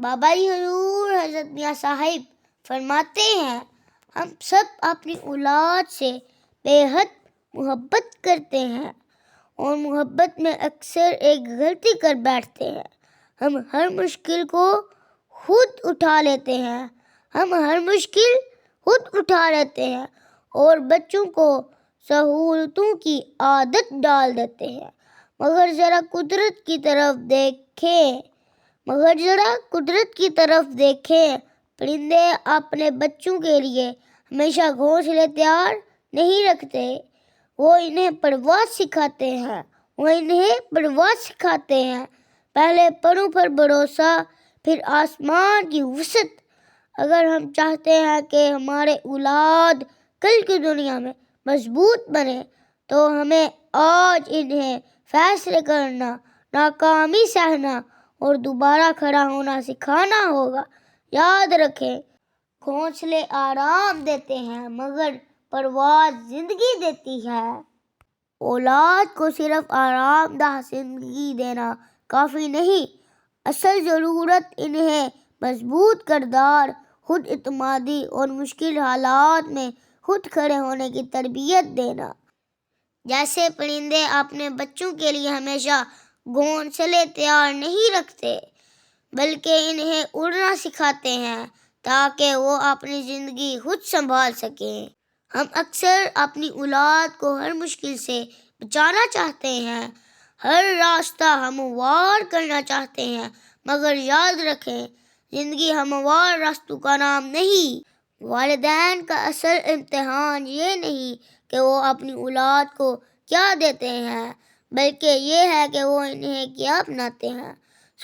بابا جی حضور حضرت میاں صاحب فرماتے ہیں ہم سب اپنی اولاد سے بے حد محبت کرتے ہیں اور محبت میں اکثر ایک غلطی کر بیٹھتے ہیں۔ ہم ہر مشکل کو خود اٹھا لیتے ہیں اور بچوں کو سہولتوں کی عادت ڈال دیتے ہیں۔ مگر ذرا قدرت کی طرف دیکھیں، پرندے اپنے بچوں کے لیے ہمیشہ گھونسلے تیار نہیں رکھتے، وہ انہیں پرواز سکھاتے ہیں۔ پہلے پروں پر بھروسہ، پھر آسمان کی وسعت۔ اگر ہم چاہتے ہیں کہ ہمارے اولاد کل کی دنیا میں مضبوط بنے تو ہمیں آج انہیں فیصلے کرنا، ناکامی سہنا اور دوبارہ کھڑا ہونا سکھانا ہوگا۔ یاد رکھیں، گھونسلے آرام دیتے ہیں مگر پرواز زندگی دیتی ہے۔ اولاد کو صرف آرام دہ زندگی دینا کافی نہیں، اصل ضرورت انہیں مضبوط کردار، خود اعتمادی اور مشکل حالات میں خود کھڑے ہونے کی تربیت دینا۔ جیسے پرندے اپنے بچوں کے لیے ہمیشہ گھونسلے تیار نہیں رکھتے بلکہ انہیں اڑنا سکھاتے ہیں تاکہ وہ اپنی زندگی خود سنبھال سکیں۔ ہم اکثر اپنی اولاد کو ہر مشکل سے بچانا چاہتے ہیں، ہر راستہ ہموار کرنا چاہتے ہیں، مگر یاد رکھیں زندگی ہموار راستوں کا نام نہیں۔ والدین کا اصل امتحان یہ نہیں کہ وہ اپنی اولاد کو کیا دیتے ہیں بلکہ یہ ہے کہ وہ انہیں کیا اپناتے ہیں۔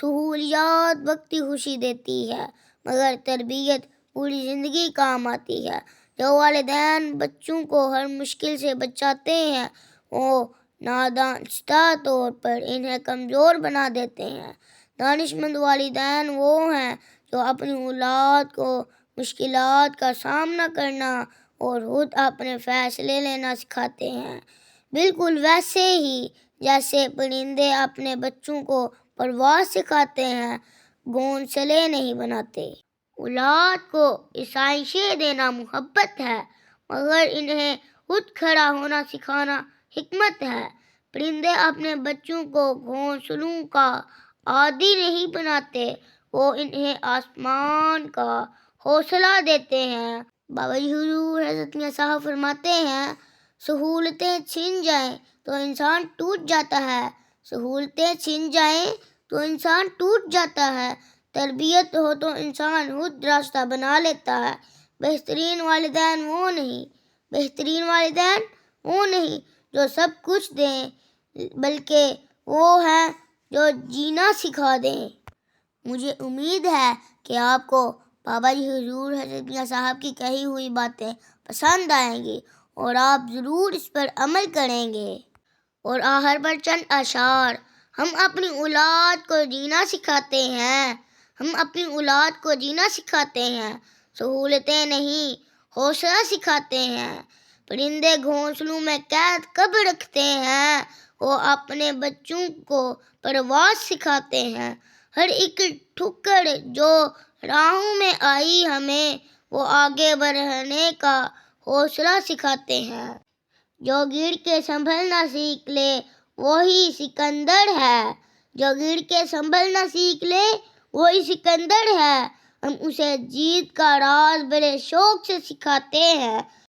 سہولیات وقتی خوشی دیتی ہے مگر تربیت پوری زندگی کام آتی ہے۔ جو والدین بچوں کو ہر مشکل سے بچاتے ہیں وہ نادانستہ طور پر انہیں کمزور بنا دیتے ہیں۔ دانشمند والدین وہ ہیں جو اپنی اولاد کو مشکلات کا سامنا کرنا اور خود اپنے فیصلے لینا سکھاتے ہیں، بالکل ویسے ہی جیسے پرندے اپنے بچوں کو پرواز سکھاتے ہیں، گھونسلے نہیں بناتے۔ اولاد کو آسائشیں دینا محبت ہے مگر انہیں خود کھڑا ہونا سکھانا حکمت ہے۔ پرندے اپنے بچوں کو گھونسلوں کا عادی نہیں بناتے، وہ انہیں آسمان کا حوصلہ دیتے ہیں۔ بابا جی حضور حضرت میاں صاحب فرماتے ہیں سہولتیں چھن جائیں تو انسان ٹوٹ جاتا ہے، تربیت ہو تو انسان خود راستہ بنا لیتا ہے۔ بہترین والدین وہ نہیں جو سب کچھ دیں بلکہ وہ ہیں جو جینا سکھا دیں۔ مجھے امید ہے کہ آپ کو بابا جی حضور حضرت میاں صاحب کی کہی ہوئی باتیں پسند آئیں گی اور آپ ضرور اس پر عمل کریں گے۔ اور آخر پر چند اشعار۔ ہم اپنی اولاد کو جینا سکھاتے ہیں، سہولتیں نہیں حوصلہ سکھاتے ہیں۔ پرندے گھونسلوں میں قید کب رکھتے ہیں، وہ اپنے بچوں کو پرواز سکھاتے ہیں۔ ہر ایک ٹھکر جو راہوں میں آئی ہمیں وہ آگے بڑھنے کا حوصلہ سکھاتے ہیں۔ جو گر کے سنبھلنا سیکھ لے وہی سکندر ہے، ہم اسے جیت کا راز بڑے شوق سے سکھاتے ہیں۔